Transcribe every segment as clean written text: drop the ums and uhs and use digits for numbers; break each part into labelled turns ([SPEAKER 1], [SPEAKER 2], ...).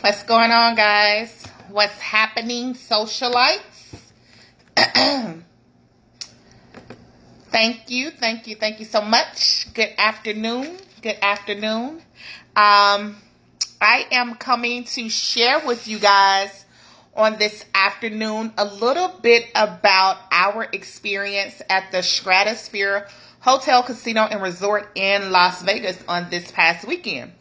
[SPEAKER 1] What's going on, guys? What's happening, socialites? Thank you so much. Good afternoon. I am coming to share with you guys on this afternoon a little bit about our experience at the Stratosphere Hotel, Casino, and Resort in Las Vegas on this past weekend.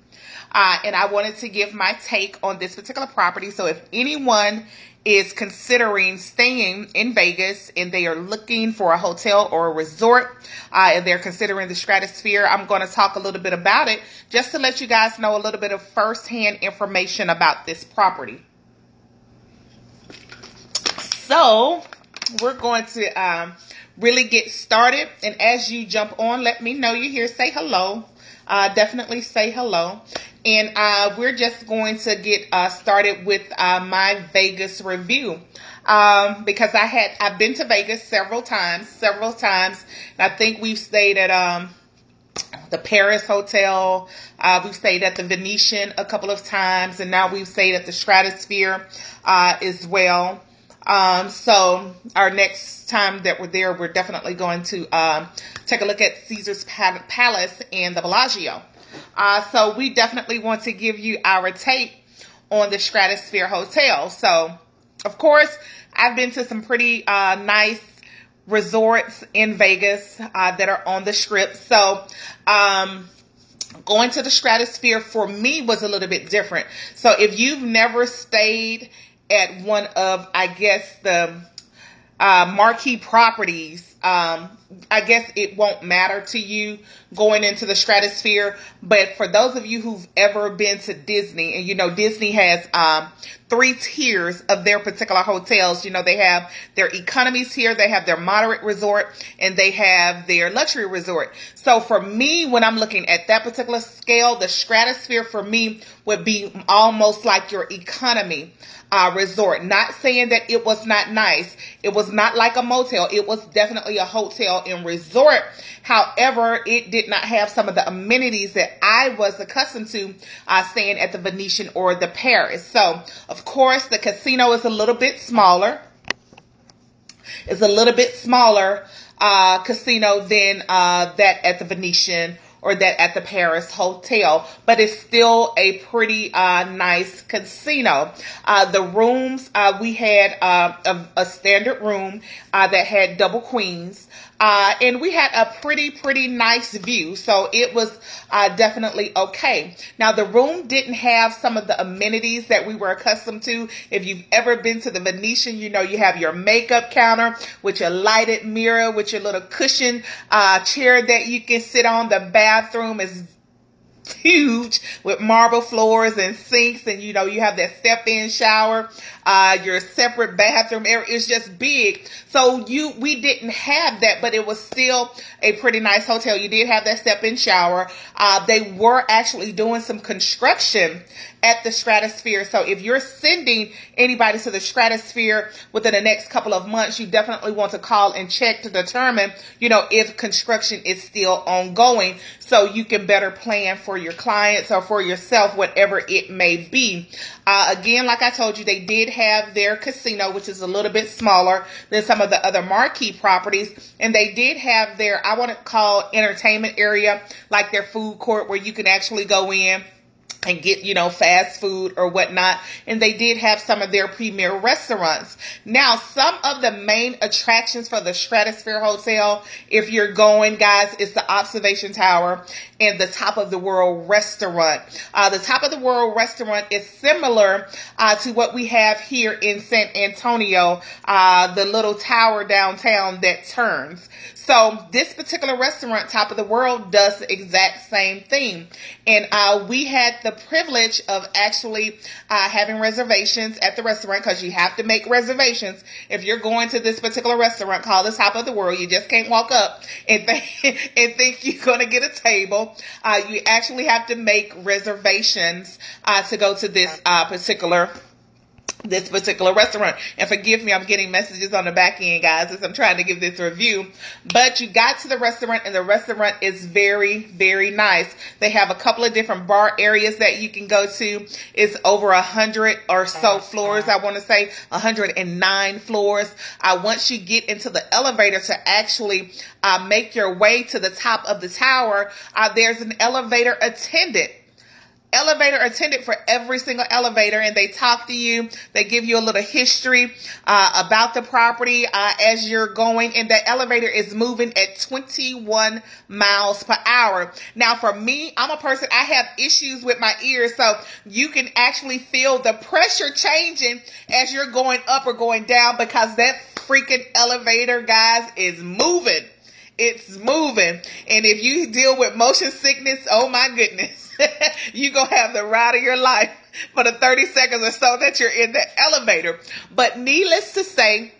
[SPEAKER 1] And I wanted to give my take on this particular property. So if anyone is considering staying in Vegas and they are looking for a hotel or a resort, and they're considering the Stratosphere, I'm going to talk a little bit about it just to let you guys know a little bit of firsthand information about this property. So we're going to really get started. And as you jump on, let me know you're here. Say hello. Definitely say hello. And we're just going to get started with my Vegas review. Because I've been to Vegas several times. And I think we've stayed at the Paris Hotel. We've stayed at the Venetian a couple of times. And now we've stayed at the Stratosphere as well. So our next time that we're there, we're definitely going to take a look at Caesar's Palace and the Bellagio. So we definitely want to give you our take on the Stratosphere Hotel. So, of course, I've been to some pretty nice resorts in Vegas that are on the Strip. So, going to the Stratosphere for me was a little bit different. So, if you've never stayed at one of, I guess, the marquee properties, I guess it won't matter to you going into the Stratosphere. But for those of you who've ever been to Disney, and you know Disney has 3 tiers of their particular hotels. You know, they have their economy tier, they have their moderate resort, and they have their luxury resort. So for me, when I'm looking at that particular scale, the Stratosphere for me would be almost like your economy resort. Not saying that it was not nice. It was not like a motel. It was definitely a hotel and resort. However, it did not have some of the amenities that I was accustomed to staying at the Venetian or the Paris. So, of course, the casino is a little bit smaller. It's a little bit smaller casino than that at the Venetian or that at the Paris Hotel, but it's still a pretty nice casino. The rooms, we had a standard room that had double queens, and we had a pretty nice view, so it was definitely okay. Now, the room didn't have some of the amenities that we were accustomed to. If you've ever been to the Venetian, you know you have your makeup counter with your lighted mirror, with your little cushion chair that you can sit on. The bathroom is huge with marble floors and sinks, and you know you have that step-in shower, your separate bathroom area is just big. So we didn't have that, but it was still a pretty nice hotel. You did have that step-in shower. They were actually doing some construction at the Stratosphere. So if you're sending anybody to the Stratosphere within the next couple of months, you definitely want to call and check to determine, you know, if construction is still ongoing, so you can better plan for your clients or for yourself, whatever it may be. Again, like I told you, they did have their casino, which is a little bit smaller than some of the other marquee properties. And they did have their, I want to call entertainment area, like their food court where you can actually go in and get, you know, fast food or whatnot. And they did have some of their premier restaurants. Now, some of the main attractions for the Stratosphere Hotel, if you're going, guys, is the observation tower and the Top of the World restaurant. The Top of the World restaurant is similar to what we have here in San Antonio, the little tower downtown that turns. So this particular restaurant, Top of the World, does the exact same thing. And we had the privilege of actually having reservations at the restaurant, because you have to make reservations. If you're going to this particular restaurant called the Top of the World, you just can't walk up and think you're going to get a table. You actually have to make reservations to go to this particular this particular restaurant. And forgive me, I'm getting messages on the back end, guys, as I'm trying to give this review. But you got to the restaurant, and the restaurant is very, very nice. They have a couple of different bar areas that you can go to. It's over 100 or so floors. I want to say 109 floors. Once you get into the elevator to actually make your way to the top of the tower, there's an elevator attendant for every single elevator, and they talk to you. They give you a little history about the property as you're going, and the elevator is moving at 21 miles per hour. Now, for me, I'm a person, I have issues with my ears, so you can actually feel the pressure changing as you're going up or going down, because that freaking elevator, guys, is moving. It's moving. And if you deal with motion sickness, oh my goodness, you're going to have the ride of your life for the 30 seconds or so that you're in the elevator. But needless to say,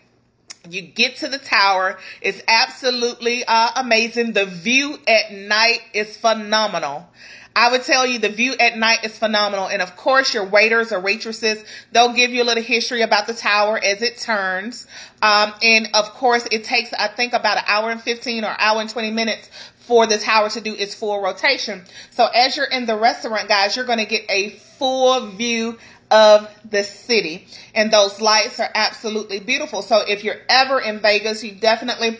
[SPEAKER 1] you get to the tower. It's absolutely amazing. The view at night is phenomenal. I would tell you the view at night is phenomenal. And of course, your waiters or waitresses, they'll give you a little history about the tower as it turns. And of course, it takes, I think, about an hour and 15 or hour and 20 minutes for the tower to do its full rotation. So as you're in the restaurant, guys, you're going to get a full view of the city, and those lights are absolutely beautiful. So if you're ever in Vegas, you definitely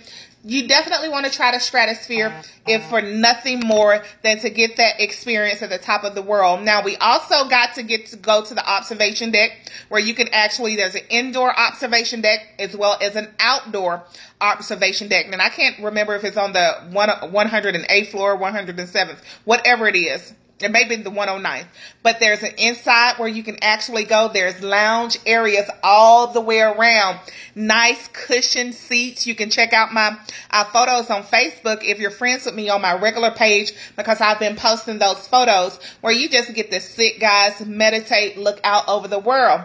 [SPEAKER 1] want to try the Stratosphere, if for nothing more than to get that experience at the top of the world. Now, we also got to go to the observation deck, where you can actually, there's an indoor observation deck as well as an outdoor observation deck. And I can't remember if it's on the 108th floor, 107th, whatever it is. It may be the 109th, but there's an inside where you can actually go. There's lounge areas all the way around. Nice cushioned seats. You can check out my photos on Facebook if you're friends with me on my regular page, because I've been posting those photos where you just get to sit, guys, meditate, look out over the world.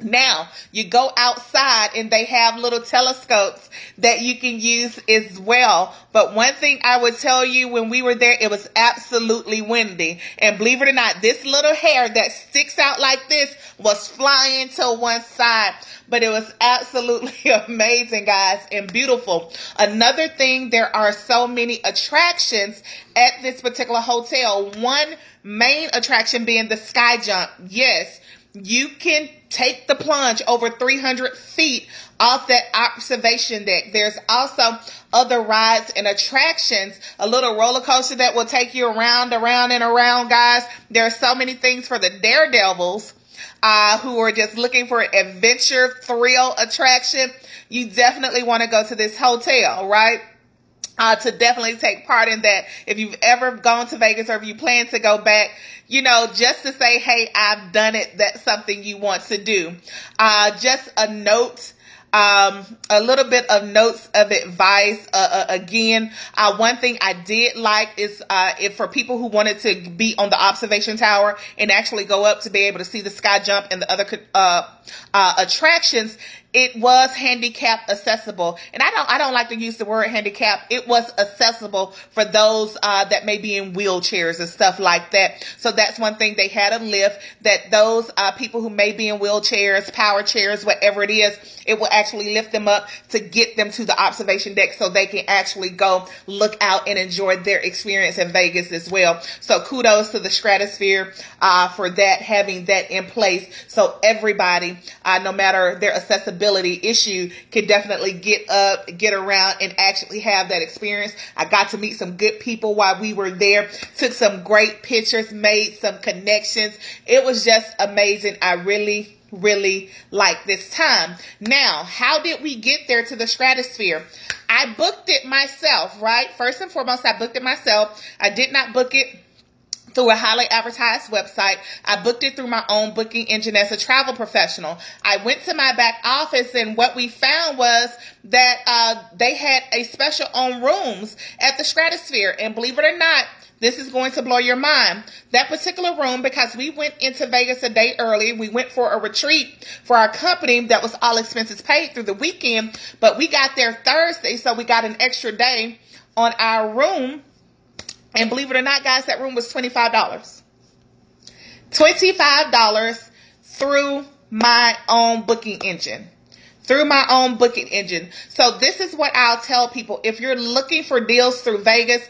[SPEAKER 1] Now, you go outside and they have little telescopes that you can use as well. But one thing I would tell you, when we were there, it was absolutely windy. And believe it or not, this little hair that sticks out like this was flying to one side. But it was absolutely amazing, guys, and beautiful. Another thing, there are so many attractions at this particular hotel. One main attraction being the sky jump. Yes, you can take the plunge over 300 feet off that observation deck. There's also other rides and attractions, a little roller coaster that will take you around, and around, guys. There are so many things for the daredevils who are just looking for an adventure, thrill attraction. You definitely want to go to this hotel, right? To definitely take part in that. If you've ever gone to Vegas, or if you plan to go back, you know, just to say, hey, I've done it, that's something you want to do. Just a note, a little bit of notes of advice. Again, one thing I did like is if for people who wanted to be on the observation tower and actually go up to be able to see the sky jump and the other attractions, it was handicap accessible. And I don't like to use the word handicap. It was accessible for those that may be in wheelchairs and stuff like that. So that's one thing. They had a lift that those people who may be in wheelchairs, power chairs, whatever it is, it will actually lift them up to get them to the observation deck so they can actually go look out and enjoy their experience in Vegas as well. So kudos to the Stratosphere for that, having that in place. So everybody, no matter their accessibility issue, can definitely get up, get around, and actually have that experience. I got to meet some good people while we were there, took some great pictures, made some connections. It was just amazing. I really like this time. Now, how did we get there to the Stratosphere? I booked it myself, right? First and foremost, I booked it myself. I did not book it through a highly advertised website. I booked it through my own booking engine as a travel professional. I went to my back office, and what we found was that they had a special on rooms at the Stratosphere. And believe it or not, this is going to blow your mind. That particular room, because we went into Vegas a day early, we went for a retreat for our company that was all expenses paid through the weekend, but we got there Thursday, so we got an extra day on our room. And believe it or not, guys, that room was $25. $25 through my own booking engine. Through my own booking engine. So this is what I'll tell people. If you're looking for deals through Vegas,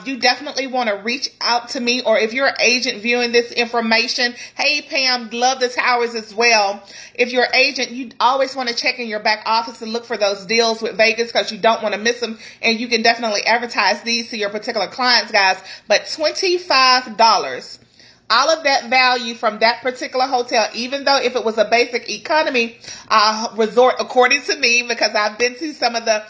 [SPEAKER 1] you definitely want to reach out to me. Or if you're an agent viewing this information, hey Pam, love the towers as well. If you're an agent, you always want to check in your back office and look for those deals with Vegas because you don't want to miss them. And you can definitely advertise these to your particular clients, guys. But $25. All of that value from that particular hotel, even though if it was a basic economy resort, according to me, because I've been to some of the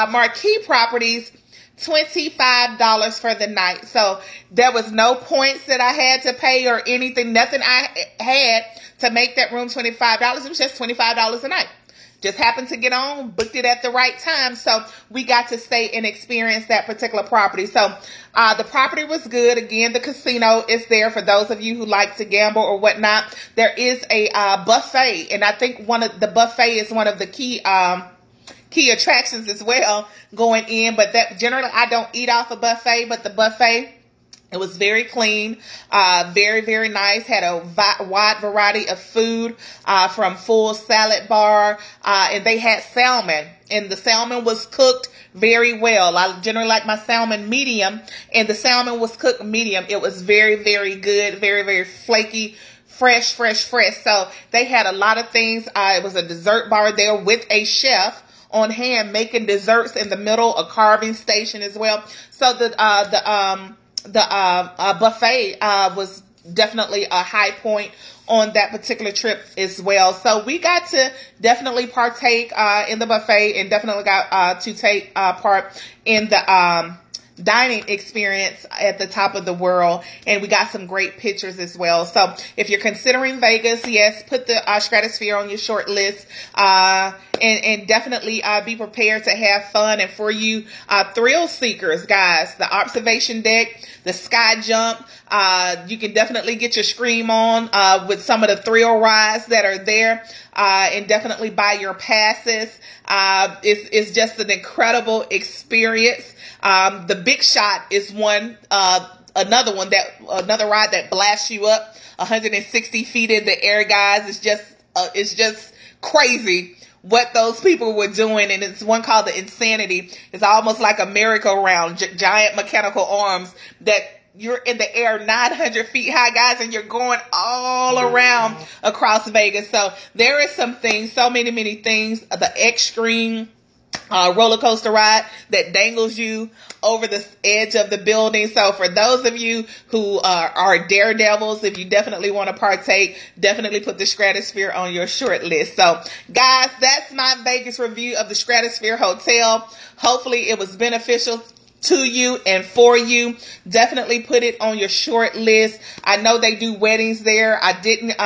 [SPEAKER 1] marquee properties, $25 for the night. So there was no points that I had to pay or anything, nothing I had to make that room $25. It was just $25 a night. Just happened to get on, booked it at the right time. So we got to stay and experience that particular property. So the property was good. Again, the casino is there for those of you who like to gamble or whatnot. There is a buffet. And I think the buffet is one of the key attractions as well going in. But that generally I don't eat off a buffet, but the buffet, it was very clean, very, very nice. Had a wide variety of food from full salad bar, and they had salmon. And the salmon was cooked very well. I generally like my salmon medium, and the salmon was cooked medium. It was very, very good, very, very flaky, fresh. So they had a lot of things. It was a dessert bar there with a chef on hand making desserts in the middle, a carving station as well. So the buffet was definitely a high point on that particular trip as well. So we got to definitely partake in the buffet and definitely got to take part in the dining experience at the top of the world, and we got some great pictures as well. So if you're considering Vegas, yes, put the Stratosphere on your short list, and definitely be prepared to have fun. And for you thrill seekers, guys, the observation deck, the sky jump, you can definitely get your scream on with some of the thrill rides that are there, and definitely buy your passes. It's just an incredible experience. The Big Shot is another ride that blasts you up 160 feet in the air, guys. It's just crazy what those people were doing. And it's one called the Insanity. It's almost like a merry-go-round, giant mechanical arms that you're in the air 900 feet high, guys, and you're going all around across Vegas. So there is some things, so many things. The Extreme roller coaster ride that dangles you over the edge of the building. So for those of you who are daredevils, if you definitely want to partake, definitely put the Stratosphere on your short list. So guys, that's my Vegas review of the Stratosphere Hotel. Hopefully it was beneficial to you and for you. Definitely put it on your short list. I know they do weddings there. I didn't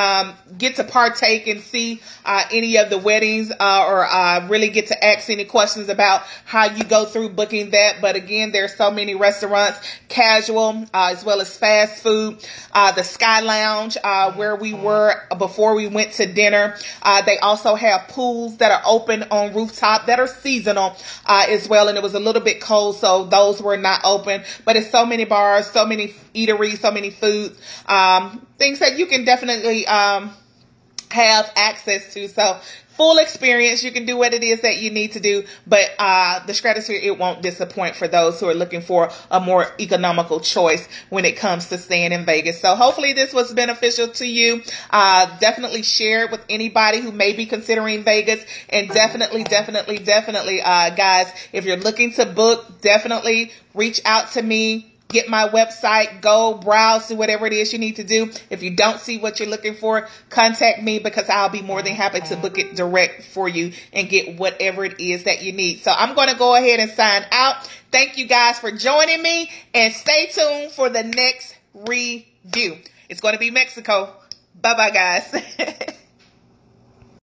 [SPEAKER 1] get to partake and see any of the weddings or really get to ask any questions about how you go through booking that. But again, there's so many restaurants, casual as well as fast food. The Sky Lounge where we were before we went to dinner. They also have pools that are open on rooftop that are seasonal as well. And it was a little bit cold, so those were not open. But it's so many bars, so many eateries, so many food, things that you can definitely have access to. So full experience, you can do what it is that you need to do, but the Stratosphere, it won't disappoint for those who are looking for a more economical choice when it comes to staying in Vegas. So hopefully this was beneficial to you. Definitely share it with anybody who may be considering Vegas, and definitely guys, if you're looking to book, definitely reach out to me. Get my website, go browse, do whatever it is you need to do. If you don't see what you're looking for, contact me, because I'll be more than happy to book it direct for you and get whatever it is that you need. So I'm going to go ahead and sign out. Thank you guys for joining me, and stay tuned for the next review. It's going to be Mexico. Bye-bye, guys.